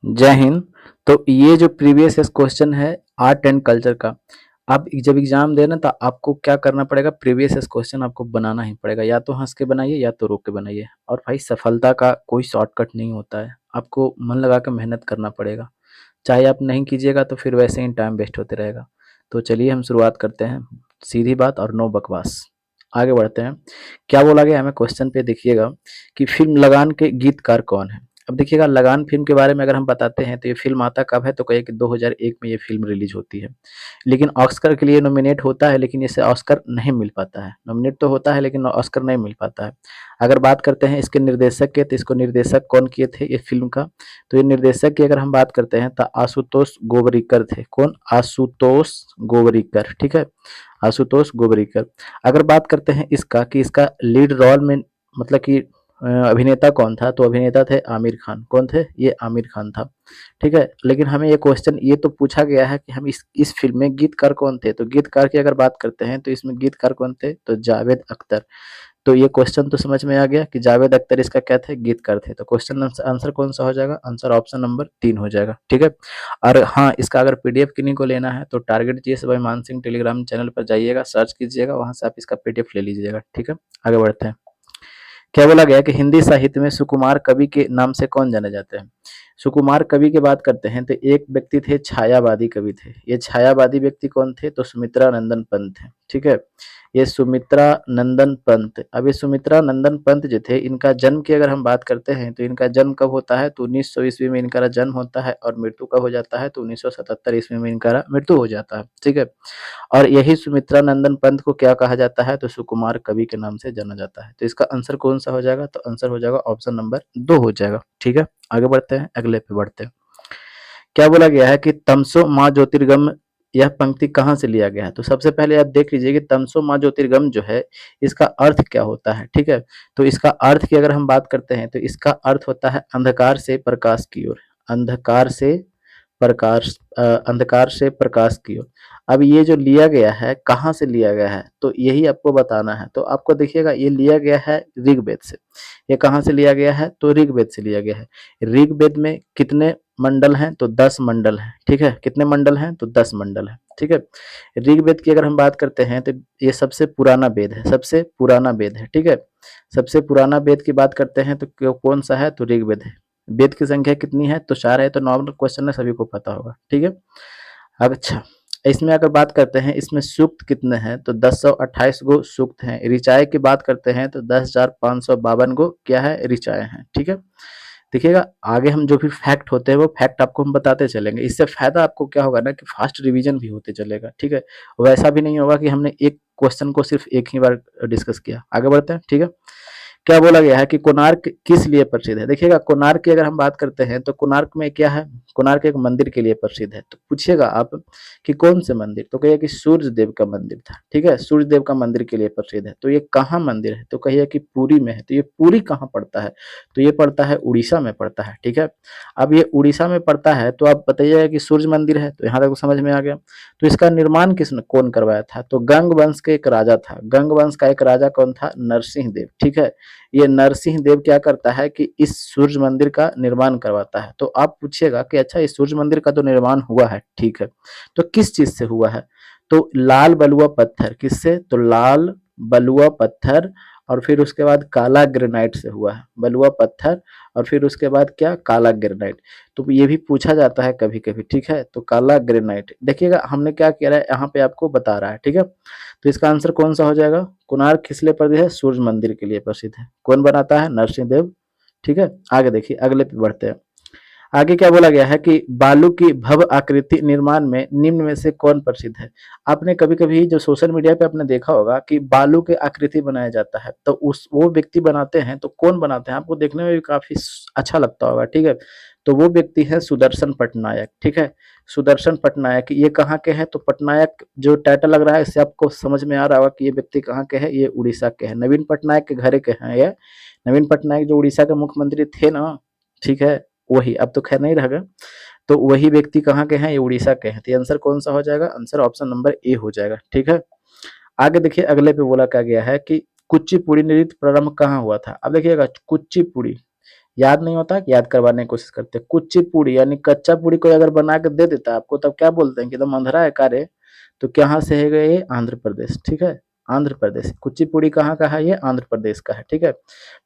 जय हिंद। तो ये जो प्रीवियस क्वेश्चन है आर्ट एंड कल्चर का, आप जब एग्जाम देना तो आपको क्या करना पड़ेगा, प्रीवियस क्वेश्चन आपको बनाना ही पड़ेगा, या तो हंस के बनाइए या तो रो के बनाइए। और भाई सफलता का कोई शॉर्टकट नहीं होता है, आपको मन लगा कर मेहनत करना पड़ेगा। चाहे आप नहीं कीजिएगा तो फिर वैसे ही टाइम वेस्ट होते रहेगा। तो चलिए हम शुरुआत करते हैं, सीधी बात और नो बकवास। आगे बढ़ते हैं। क्या बोला गया हमें क्वेश्चन पे, देखिएगा कि फिल्म लगान के गीतकार कौन है। अब देखिएगा, लगान फिल्म के बारे में अगर हम बताते हैं तो ये फिल्म आता कब है, तो कहिए कि 2001 में ये फिल्म रिलीज होती है। लेकिन ऑस्कर के लिए नॉमिनेट होता है, लेकिन इसे ऑस्कर नहीं मिल पाता है। नॉमिनेट तो होता है लेकिन ऑस्कर नहीं मिल पाता है। अगर बात करते हैं इसके निर्देशक के, तो इसको निर्देशक कौन किए थे ये फिल्म का, तो ये निर्देशक की अगर हम बात करते हैं तो आशुतोष गोवरिकर थे। कौन? आशुतोष गोवरिकर, ठीक है, आशुतोष गोवरिकर। अगर बात करते हैं इसका कि इसका लीड रोल में मतलब कि अभिनेता कौन था, तो अभिनेता थे आमिर खान। कौन थे? ये आमिर खान था, ठीक है। लेकिन हमें ये क्वेश्चन ये तो पूछा गया है कि हम इस फिल्म में गीतकार कौन थे, तो गीतकार की अगर बात करते हैं तो इसमें गीतकार कौन थे, तो जावेद अख्तर। तो ये क्वेश्चन तो समझ में आ गया कि जावेद अख्तर इसका क्या थे, गीतकार थे। तो क्वेश्चन आंसर कौन सा हो जाएगा, आंसर ऑप्शन नंबर 3 हो जाएगा, ठीक है। और हाँ, इसका अगर पीडीएफ किन्हीं को लेना है तो टारगेट जीएस बाय मान सिंह टेलीग्राम चैनल पर जाइएगा, सर्च कीजिएगा, वहां से आप इसका पीडीएफ ले लीजिएगा, ठीक है। आगे बढ़ते हैं। क्या बोला गया कि हिंदी साहित्य में सुकुमार कवि के नाम से कौन जाने जाते हैं। सुकुमार कवि की बात करते हैं तो एक व्यक्ति थे, छायावादी कवि थे। ये छायावादी व्यक्ति कौन थे, तो सुमित्रा नंदन पंत थे, ठीक है। ये सुमित्रा नंदन पंत। अब ये सुमित्रा नंदन पंत जो थे, इनका जन्म की अगर हम बात करते हैं तो इनका जन्म कब होता है, तो 1900 ईस्वी में इनका जन्म होता है, और मृत्यु कब हो जाता है, तो 1977 ईस्वी में इनका मृत्यु हो जाता है, ठीक है। और यही सुमित्रा नंदन पंत को क्या कहा जाता है, तो सुकुमार कवि के नाम से जाना जाता है। तो इसका आंसर कौन सा हो जाएगा, तो आंसर हो जाएगा ऑप्शन नंबर 2 हो जाएगा, ठीक है। आगे बढ़ते हैं, अगले पे बढ़ते हैं। क्या बोला गया है कि तमसो माँ ज्योतिर्गम, यह पंक्ति कहाँ से लिया गया है। तो सबसे पहले आप देख लीजिए कि तमसो माँ ज्योतिर्गम जो है, इसका अर्थ क्या होता है, ठीक है। तो इसका अर्थ की अगर हम बात करते हैं तो इसका अर्थ होता है अंधकार से प्रकाश की ओर। अंधकार से प्रकाश, अंधकार से प्रकाश की ओर। अब ये जो लिया गया है, कहाँ से लिया गया है, तो यही आपको बताना है। तो आपको देखिएगा ये लिया गया है ऋग्वेद से। ये कहाँ से लिया गया है, तो ऋग्वेद से लिया गया है। ऋग्वेद में कितने मंडल हैं, तो 10 मंडल हैं, ठीक है। कितने मंडल हैं, तो 10 मंडल हैं, ठीक है। ऋग्वेद की अगर हम बात करते हैं तो ये सबसे पुराना वेद है, सबसे पुराना वेद है, ठीक है। सबसे पुराना वेद की बात करते हैं तो कौन सा है, तो ऋग्वेद है। वेद की संख्या कितनी है, तो 4 है। तो नॉर्मल क्वेश्चन है, सभी को पता होगा, ठीक है। अब अच्छा, इसमें अगर बात करते हैं इसमें सूक्त कितने हैं, तो 1028 गो सूक्त हैं। ऋचाएँ की बात करते हैं तो 10,552 गो क्या है, ऋचाएँ हैं, ठीक है। देखिएगा आगे हम जो भी फैक्ट होते हैं वो फैक्ट आपको हम बताते चलेंगे। इससे फायदा आपको क्या होगा ना कि फास्ट रिवीजन भी होते चलेगा, ठीक है। वैसा भी नहीं होगा कि हमने एक क्वेश्चन को सिर्फ एक ही बार डिस्कस किया। आगे बढ़ते हैं, ठीक है। क्या बोला गया है कि कोणार्क किस लिए प्रसिद्ध है। देखिएगा कोणार्क की अगर हम बात करते हैं तो कोणार्क में क्या है, कोणार्क एक मंदिर के लिए प्रसिद्ध है। तो पूछिएगा आप कि कौन से मंदिर, तो कहिए कि सूर्य देव का मंदिर था, ठीक है। सूर्य देव का मंदिर के लिए प्रसिद्ध है। तो ये कहाँ मंदिर है, तो कहिए कि पुरी में है। तो ये पुरी कहाँ पड़ता है, तो ये पड़ता है उड़ीसा में पड़ता है, ठीक है। अब ये उड़ीसा में पड़ता है तो आप बताइएगा कि सूर्य मंदिर है, तो यहाँ तक समझ में आ गया। तो इसका निर्माण किसने कौन करवाया था, तो गंग वंश के एक राजा था। गंग वंश का एक राजा कौन था, नरसिंह देव, ठीक है। ये नरसिंह देव क्या करता है कि इस सूर्य मंदिर का निर्माण करवाता है। तो आप पूछिएगा कि अच्छा इस सूर्य मंदिर का तो निर्माण हुआ है, ठीक है, तो किस चीज से हुआ है, तो लाल बलुआ पत्थर। किससे, तो लाल बलुआ पत्थर, और फिर उसके बाद काला ग्रेनाइट से हुआ है। बलुआ पत्थर और फिर उसके बाद क्या, काला ग्रेनाइट। तो ये भी पूछा जाता है कभी कभी, ठीक है। तो काला ग्रेनाइट, देखिएगा हमने क्या किया है यहाँ पे आपको बता रहा है, ठीक है। तो इसका आंसर कौन सा हो जाएगा, कोणार्क किस लिए प्रसिद्ध है, सूर्य मंदिर के लिए प्रसिद्ध है। कौन बनाता है, नरसिंह देव, ठीक है। आगे देखिए, अगले पे बढ़ते हैं। आगे क्या बोला गया है कि बालू की भव्य आकृति निर्माण में निम्न में से कौन प्रसिद्ध है। आपने कभी कभी जो सोशल मीडिया पे आपने देखा होगा कि बालू के आकृति बनाया जाता है, तो उस वो व्यक्ति बनाते हैं, तो कौन बनाते हैं, आपको देखने में भी काफी अच्छा लगता होगा, ठीक है। तो वो व्यक्ति है सुदर्शन पटनायक, ठीक है। सुदर्शन पटनायक, ये कहाँ के हैं, तो पटनायक जो टाइटल लग रहा है इससे आपको समझ में आ रहा होगा कि ये व्यक्ति कहाँ के हैं, ये उड़ीसा के हैं। नवीन पटनायक के घर के हैं ये। नवीन पटनायक जो उड़ीसा के मुख्यमंत्री थे ना, ठीक है, वही, अब तो खैर नहीं रह गए। तो वही व्यक्ति कहाँ के हैं, ये उड़ीसा के हैं। तो आंसर कौन सा हो जाएगा, आंसर ऑप्शन नंबर ए हो जाएगा, ठीक है। आगे देखिए, अगले पे बोला क्या गया है कि कुचिपुड़ी नृत्य प्रारंभ कहाँ हुआ था। अब देखिएगा कुचिपुड़ी, याद नहीं होता कि याद करवाने की कोशिश करते हैं। कुचिपुड़ी यानी कच्चा पूड़ी कोई अगर बना के दे देता है आपको, तब क्या बोलते हैं कि एकदम अंधरा है का रे। तो कहाँ से है ये, आंध्र प्रदेश, ठीक है। आंध्र प्रदेश, कुचिपुड़ी कहाँ का है, ये आंध्र प्रदेश का है, ठीक है।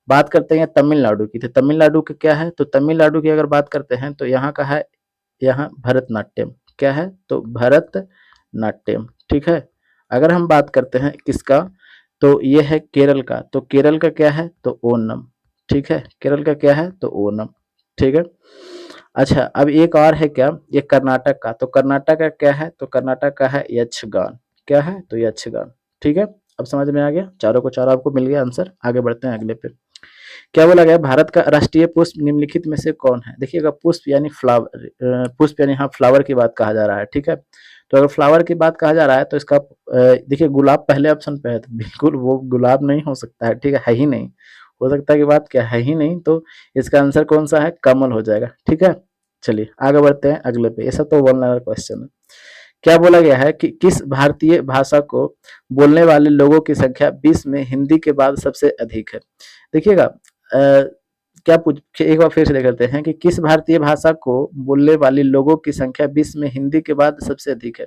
बात करते हैं तमिलनाडु की, तो तमिलनाडु का क्या है, तो तमिलनाडु की अगर बात करते हैं तो यहाँ का है, यहाँ भरतनाट्यम, क्या है, तो भरतनाट्यम, ठीक है। अगर हम बात करते हैं किसका, तो ये है केरल का, तो केरल का क्या है, तो ओनम, ठीक है। केरल का क्या है, तो ओनम, ठीक है। अच्छा, अब एक और है क्या, ये कर्नाटक का, तो कर्नाटक का क्या है, तो कर्नाटक का है यक्षगान, क्या है, तो यक्षगान, ठीक है। अब समझ में आ गया, चारों को चारों आपको मिल गया आंसर। आगे बढ़ते हैं अगले पे। क्या बोला गया, भारत का राष्ट्रीय पुष्प निम्नलिखित में से कौन है। देखिएगा, पुष्प यानी फ्लावर, पुष्प यानी हाँ फ्लावर की बात कहा जा रहा है, ठीक है। तो अगर फ्लावर की बात कहा जा रहा है तो इसका देखिए गुलाब पहले ऑप्शन पे है, तो बिल्कुल वो गुलाब नहीं हो सकता है ही नहीं। हो सकता है कि बात क्या है ही नहीं, तो इसका आंसर कौन सा है, कमल हो जाएगा, ठीक है। चलिए आगे बढ़ते हैं अगले पे, ये सब तो वन लाइनर क्वेश्चन है। क्या बोला गया है कि किस भारतीय भाषा को बोलने वाले लोगों की संख्या विश्व में हिंदी के बाद सबसे अधिक है। देखिएगा, क्या पूछ एक बार फिर से करते हैं कि किस भारतीय भाषा को बोलने वाले लोगों की संख्या विश्व में हिंदी के बाद सबसे अधिक है।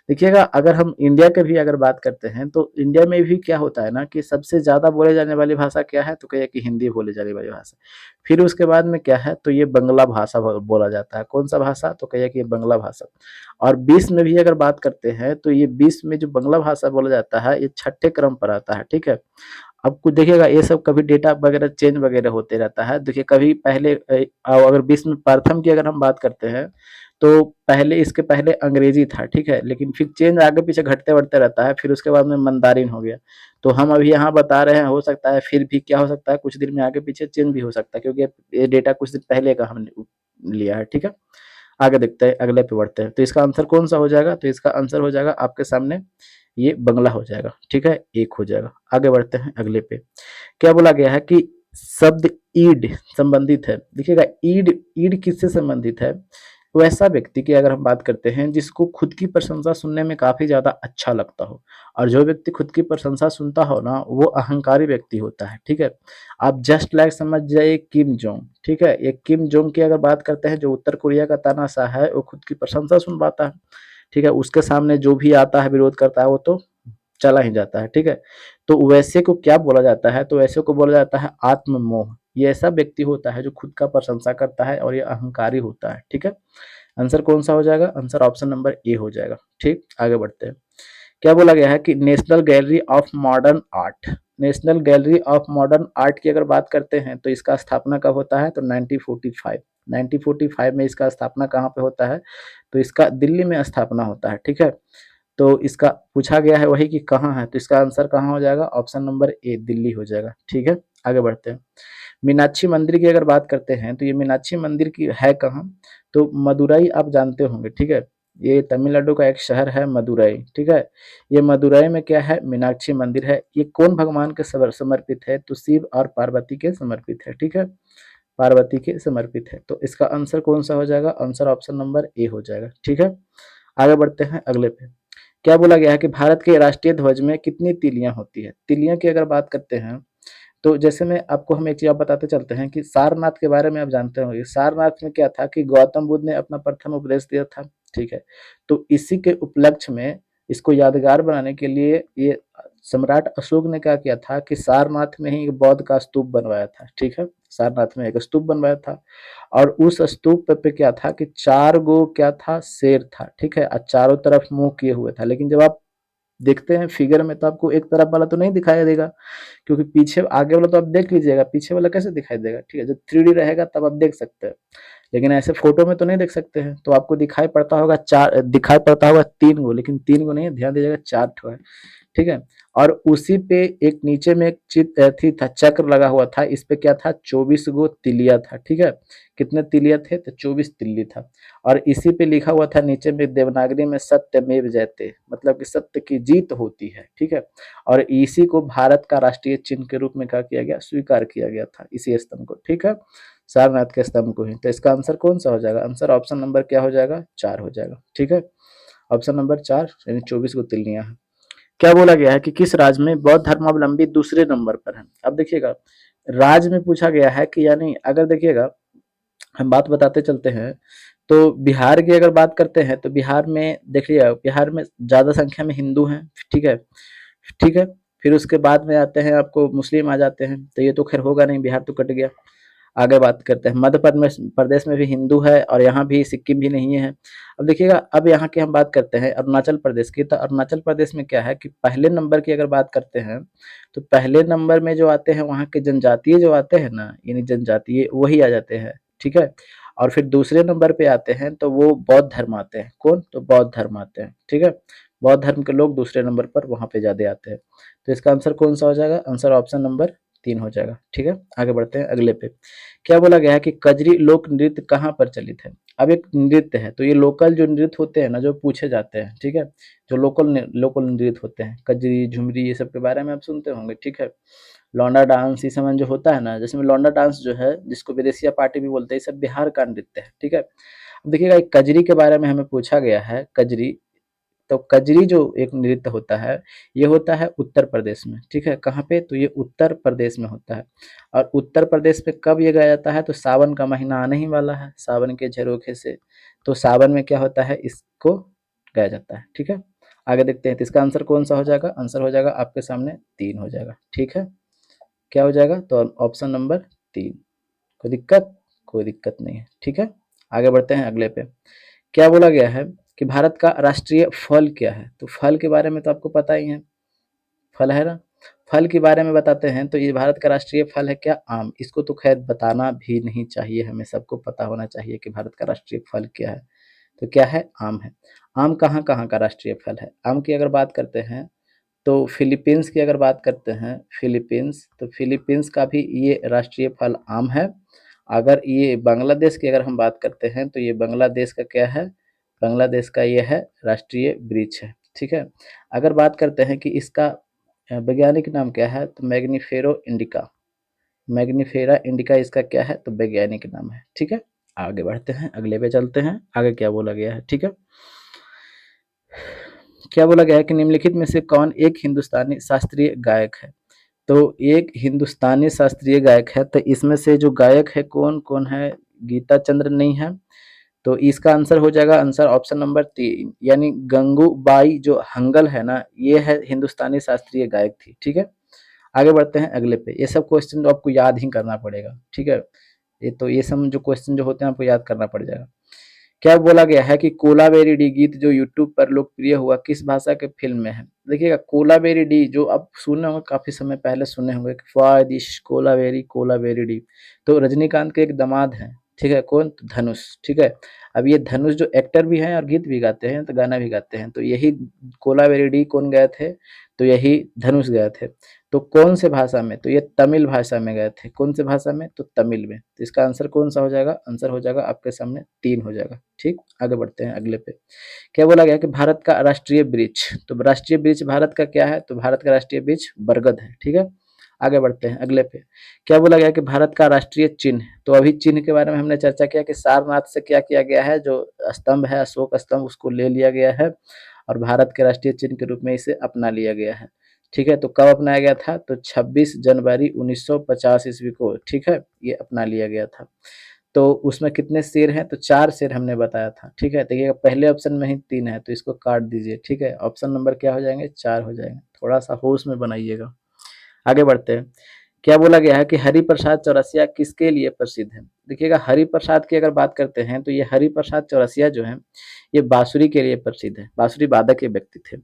देखिएगा, अगर हम इंडिया के भी अगर बात करते हैं तो इंडिया में भी क्या होता है ना कि सबसे ज्यादा बोले जाने वाली भाषा क्या है, तो कहिए कि हिंदी बोले जाने वाली भाषा। फिर उसके बाद में क्या है, तो ये बंगला भाषा बोला जाता है। कौन सा भाषा, तो कहिए कि ये बंगला भाषा। और विश्व में भी अगर बात करते हैं तो ये विश्व में जो बंगला भाषा बोला जाता है ये छठे क्रम पर आता है, ठीक है। अब कुछ देखिएगा, ये सब कभी डेटा वगैरह चेंज वगैरह होते रहता है। देखिए कभी पहले अगर विश्व में प्रथम की अगर हम बात करते हैं तो पहले, इसके पहले अंग्रेजी था, ठीक है, लेकिन फिर चेंज आगे पीछे घटते बढ़ते रहता है। फिर उसके बाद में मंदारिन हो गया। तो हम अभी यहाँ बता रहे हैं, हो सकता है फिर भी क्या हो सकता है, कुछ दिन में आगे पीछे चेंज भी हो सकता है, क्योंकि ये डेटा कुछ दिन पहले का हमने लिया है, ठीक है। आगे देखते हैं, अगले पे बढ़ते हैं। तो इसका आंसर कौन सा हो जाएगा, तो इसका आंसर हो जाएगा आपके सामने, ये बंगला हो जाएगा, ठीक है, एक हो जाएगा। आगे बढ़ते हैं अगले पे। क्या बोला गया है कि शब्द ईड संबंधित है। देखिएगा, ईड ईड किससे संबंधित है, वैसा व्यक्ति की अगर हम बात करते हैं जिसको खुद की प्रशंसा सुनने में काफी ज्यादा अच्छा लगता हो। और जो व्यक्ति खुद की प्रशंसा सुनता हो ना, वो अहंकारी व्यक्ति होता है, ठीक है। आप जस्ट लाइक समझ जाइए किम जोंग, ठीक है। ये किम जोंग की अगर बात करते हैं, जो उत्तर कोरिया का तानाशाह है, वो खुद की प्रशंसा सुन पाता है, ठीक है। उसके सामने जो भी आता है विरोध करता है वो तो चला ही जाता है, ठीक है। तो वैसे को क्या बोला जाता है, तो वैसे को बोला जाता है आत्ममोह। ये ऐसा व्यक्ति होता है जो खुद का प्रशंसा करता है और ये अहंकारी होता है, ठीक है। आंसर कौन सा हो जाएगा, आंसर ऑप्शन नंबर ए हो जाएगा, ठीक। आगे बढ़ते हैं। क्या बोला गया है कि national gallery of modern art, national gallery of modern art की अगर बात करते हैं तो इसका स्थापना कब होता है, तो 1945, 1945 में इसका स्थापना कहाँ पे होता है, तो इसका दिल्ली में स्थापना होता है, ठीक है। तो इसका पूछा गया है वही कि कहाँ है, तो इसका आंसर कहाँ हो जाएगा, ऑप्शन नंबर ए दिल्ली हो जाएगा, ठीक है। आगे बढ़ते हैं। मीनाक्षी मंदिर की अगर बात करते हैं तो ये मीनाक्षी मंदिर की है कहाँ, तो मदुरई आप जानते होंगे, ठीक है। ये तमिलनाडु का एक शहर है मदुरई, ठीक है। ये मदुरई में क्या है, मीनाक्षी मंदिर है। ये कौन भगवान के समर्पित है, तो शिव और पार्वती के समर्पित है, ठीक है। पार्वती के समर्पित है। तो इसका आंसर कौन सा हो जाएगा, आंसर ऑप्शन नंबर ए हो जाएगा, ठीक है। आगे बढ़ते हैं अगले पे। क्या बोला गया है कि भारत के राष्ट्रीय ध्वज में कितनी तीलियां होती है। तीलियां की अगर बात करते हैं तो जैसे मैं आपको, हम एक चीज आप बताते चलते हैं कि सारनाथ के बारे में आप जानते होंगे। सारनाथ में क्या था कि गौतम बुद्ध ने अपना प्रथम उपदेश दिया था, ठीक है। तो इसी के उपलक्ष्य में इसको यादगार बनाने के लिए ये सम्राट अशोक ने क्या किया था कि सारनाथ में ही एक बौद्ध का स्तूप बनवाया था, ठीक है। सारनाथ में एक स्तूप बनवाया था और उस स्तूप पे क्या था कि चार गो क्या था, शेर था, ठीक है। और चारों तरफ मुंह किए हुए था। लेकिन जब आप देखते हैं फिगर में तो आपको एक तरफ वाला तो नहीं दिखाई देगा, क्योंकि पीछे आगे वाला तो आप देख लीजिएगा, पीछे वाला कैसे दिखाई देगा, ठीक है। जब 3D रहेगा तब आप देख सकते हैं, लेकिन ऐसे फोटो में तो नहीं देख सकते हैं। तो आपको दिखाई पड़ता होगा चार, दिखाई पड़ता होगा तीन गो, लेकिन तीन गो नहीं है, ध्यान दीजिएगा चार ठो है, ठीक है। और उसी पे एक नीचे में एक थी था, चक्र लगा हुआ था, इस पे क्या था, 24 गो तिलिया था, ठीक है। कितने तिलिया थे, तो 24 तिल्ली था। और इसी पे लिखा हुआ था नीचे में देवनागरी में सत्यमेव जयते, मतलब कि सत्य की जीत होती है, ठीक है। और इसी को भारत का राष्ट्रीय चिन्ह के रूप में क्या किया गया, स्वीकार किया गया था, इसी स्तंभ को, ठीक है। सारनाथ के स्तंभ को ही। तो इसका आंसर कौन सा हो जाएगा, आंसर ऑप्शन नंबर क्या हो जाएगा, 4 हो जाएगा, ठीक है। ऑप्शन नंबर 4 यानी 24 गो तिल्लियां हैं। क्या बोला गया है कि किस राज्य में बौद्ध धर्मावलंबी दूसरे नंबर पर है। अब देखिएगा, राज्य में पूछा गया है कि यानी अगर देखिएगा हम बात बताते चलते हैं, तो बिहार की अगर बात करते हैं तो बिहार में देखिए, बिहार में ज़्यादा संख्या में हिंदू हैं, ठीक है, ठीक है। फिर उसके बाद में आते हैं आपको मुस्लिम आ जाते हैं, तो ये तो खैर होगा नहीं, बिहार तो कट गया। आगे बात करते हैं मध्य प्रदेश प्रदेश में भी हिंदू है और यहाँ भी सिक्किम भी नहीं है। अब देखिएगा, अब यहाँ की हम बात करते हैं अरुणाचल प्रदेश की, तो अरुणाचल प्रदेश में क्या है कि पहले नंबर की अगर बात करते हैं, तो पहले नंबर में जो आते हैं वहाँ के जनजातीय जो आते हैं ना, यानी जनजातीय वही आ जाते हैं, ठीक है। और फिर दूसरे नंबर पे आते हैं तो वो बौद्ध धर्म आते हैं, कौन, तो बौद्ध धर्म आते हैं, ठीक है। बौद्ध धर्म के लोग दूसरे नंबर पर वहाँ पे ज़्यादा आते हैं। तो इसका आंसर कौन सा हो जाएगा, आंसर ऑप्शन नंबर 3 हो जाएगा, ठीक है। आगे बढ़ते हैं अगले पे। क्या बोला गया है कि कजरी लोक नृत्य कहाँ प्रचलित है। अब एक नृत्य है, तो ये लोकल जो नृत्य होते हैं ना, जो पूछे जाते हैं, ठीक है, जो लोकल नृत्य होते हैं, कजरी, झुमरी, ये सब के बारे में आप सुनते होंगे, ठीक है। लौंडा डांस, ये सब जो होता है ना, जैसे में लौंडा डांस जो है, जिसको विदेशिया पार्टी भी बोलते हैं, ये सब बिहार का नृत्य है, ठीक है। अब देखिएगा, एक कजरी के बारे में हमें पूछा गया है, कजरी, तो कजरी जो एक नृत्य होता है, ये होता है उत्तर प्रदेश में, ठीक है। कहाँ पे, तो ये उत्तर प्रदेश में होता है। और उत्तर प्रदेश में कब ये गाया जाता है, तो सावन का महीना आने ही वाला है, सावन के झरोखे से, तो सावन में क्या होता है, इसको गाया जाता है, ठीक है। आगे देखते हैं, तो इसका आंसर कौन सा हो जाएगा, आंसर हो जाएगा आपके सामने 3 हो जाएगा, ठीक है। क्या हो जाएगा, तो ऑप्शन नंबर 3। कोई दिक्कत, कोई दिक्कत नहीं है, ठीक है। आगे बढ़ते हैं अगले पे। क्या बोला गया है कि भारत का राष्ट्रीय फल क्या है, तो फल के बारे में तो आपको पता ही है, फल है ना। फल के बारे में बताते हैं, तो ये भारत का राष्ट्रीय फल है क्या, आम। इसको तो खैर बताना भी नहीं चाहिए, हमें सबको पता होना चाहिए कि भारत का राष्ट्रीय फल क्या है, तो क्या है, आम है। आम कहाँ कहाँ का राष्ट्रीय फल है, आम की अगर बात करते हैं तो फिलीपींस की अगर बात करते हैं, फिलीपींस, तो फिलीपींस का भी ये राष्ट्रीय फल आम है। अगर ये बांग्लादेश की अगर हम बात करते हैं, तो ये बांग्लादेश का क्या है, बांग्लादेश का ये है राष्ट्रीय वृक्ष है, ठीक है। अगर बात करते हैं कि इसका वैज्ञानिक नाम क्या है, तो मैग्नीफेरो इंडिका, मैग्नीफेरा इंडिका इसका क्या है, तो वैज्ञानिक नाम है, ठीक है। आगे बढ़ते हैं, अगले पे चलते हैं, आगे क्या बोला गया है, ठीक है। क्या बोला गया है कि निम्नलिखित में से कौन एक हिंदुस्तानी शास्त्रीय गायक है, तो एक हिंदुस्तानी शास्त्रीय गायक है, तो इसमें से जो गायक है कौन कौन है, गीता चंद्र नहीं है, तो इसका आंसर हो जाएगा, आंसर ऑप्शन नंबर 3, यानी गंगूबाई जो हंगल है ना, ये है हिंदुस्तानी शास्त्रीय गायक थी, ठीक है। आगे बढ़ते हैं अगले पे। ये सब क्वेश्चन तो आपको याद ही करना पड़ेगा, ठीक है। ये सब जो क्वेश्चन जो होते हैं आपको याद करना पड़ जाएगा। क्या बोला गया है कि कोलावेरी डी गीत जो यूट्यूब पर लोकप्रिय हुआ किस भाषा के फिल्म में है। देखिएगा, कोलावेरी डी जो आप सुने होंगे, काफी समय पहले सुने होंगे, फादिश कोलावेरी कोलावेरी डी, तो रजनीकांत के एक दामाद हैं, ठीक है, कौन, तो धनुष, ठीक है। अब ये धनुष जो एक्टर भी हैं और गीत भी गाते हैं, तो गाना भी गाते हैं, तो यही कोलावेरी डी कौन गए थे, तो यही धनुष गए थे। तो कौन से भाषा में, तो ये तमिल भाषा में गए थे, कौन से भाषा में, तो तमिल में। तो इसका आंसर कौन सा हो जाएगा, आंसर हो जाएगा आपके सामने 3 हो जाएगा, ठीक। आगे बढ़ते हैं अगले पे। क्या बोला गया कि भारत का राष्ट्रीय वृक्ष, तो राष्ट्रीय वृक्ष भारत का क्या है, तो भारत का राष्ट्रीय वृक्ष बरगद है, ठीक है। आगे बढ़ते हैं अगले पे। क्या बोला गया कि भारत का राष्ट्रीय चिन्ह, तो अभी चिन्ह के बारे में हमने चर्चा किया कि सारनाथ से क्या किया गया है, जो स्तंभ है अशोक स्तंभ, उसको ले लिया गया है और भारत के राष्ट्रीय चिन्ह के रूप में इसे अपना लिया गया है, ठीक है। तो कब अपनाया गया था, तो 26 जनवरी 1950 ईस्वी को, ठीक है, ये अपना लिया गया था। तो उसमें कितने शेर हैं, तो 4 शेर हमने बताया था, ठीक है। देखिएगा, पहले ऑप्शन में ही 3 है, तो इसको काट दीजिए, ठीक है। ऑप्शन नंबर क्या हो जाएंगे, 4 हो जाएंगे, थोड़ा सा होश में बनाइएगा। आगे बढ़ते हैं। क्या बोला गया है कि हरिप्रसाद चौरसिया किसके लिए प्रसिद्ध है। देखिएगा, हरिप्रसाद की अगर बात करते हैं, तो ये हरिप्रसाद चौरसिया जो है, ये बांसुरी के लिए प्रसिद्ध है, बांसुरी वादक के व्यक्ति थे।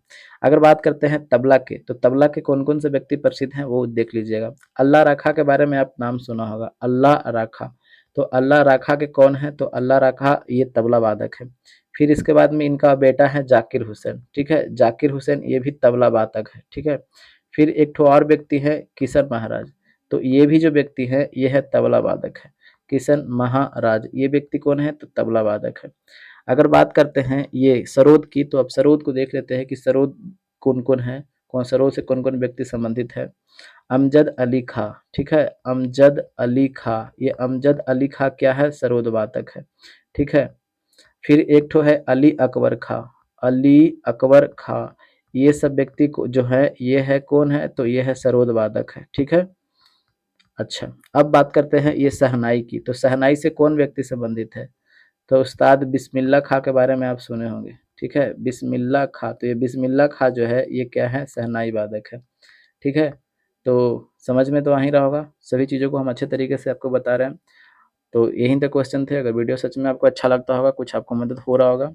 अगर बात करते हैं तबला के, तो तबला के कौन कौन से व्यक्ति प्रसिद्ध हैं, वो देख लीजिएगा। अल्लाह राखा के बारे में आप नाम सुना होगा, अल्लाह राखा, तो अल्लाह राखा के कौन है, तो अल्लाह राखा ये तबला वादक है। फिर इसके बाद में इनका बेटा है जाकिर हुसैन, ठीक है, जाकिर हुसैन ये भी तबला वादक है, ठीक है। फिर एक ठो और व्यक्ति है किशन महाराज, तो ये भी जो व्यक्ति है ये है तबला वादक है, किशन महाराज, ये व्यक्ति कौन है, तो तबला वादक है। अगर बात करते हैं ये सरोद की, तो अब सरोद को देख लेते हैं कि सरोद कौन कौन है, कौन सरोद से कौन कौन व्यक्ति संबंधित है। अमजद अली खां, ठीक है, अमजद अली खां, ये अमजद अली खां क्या है, सरोद वादक है, ठीक है। फिर एक ठो है अली अकबर खां, अली अकबर खां, ये सब व्यक्ति को जो है ये है कौन है, तो ये है सरोद वादक है, ठीक है। अच्छा, अब बात करते हैं ये शहनाई की। तो शहनाई से कौन व्यक्ति संबंधित है? तो उस्ताद बिस्मिल्लाह खां के बारे में आप सुने होंगे, ठीक है? बिस्मिल्लाह खां, तो ये बिस्मिल्लाह खां जो है ये क्या है? शहनाई वादक है, ठीक है? तो समझ में तो आ ही रहा होगा, सभी चीज़ों को हम अच्छे तरीके से आपको बता रहे हैं। तो यही तक क्वेश्चन थे। अगर वीडियो सच में आपको अच्छा लगता होगा, कुछ आपको मदद हो रहा होगा,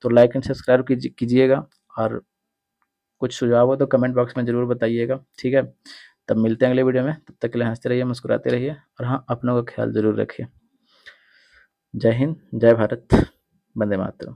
तो लाइक एंड सब्सक्राइब कीजिएगा, और कुछ सुझाव हो तो कमेंट बॉक्स में ज़रूर बताइएगा, ठीक है? तब मिलते हैं अगले वीडियो में, तब तक के लिए हंसते रहिए, मुस्कुराते रहिए, और हाँ, अपनों का ख्याल ज़रूर रखिए। जय हिंद, जय भारत, वंदे मातरम।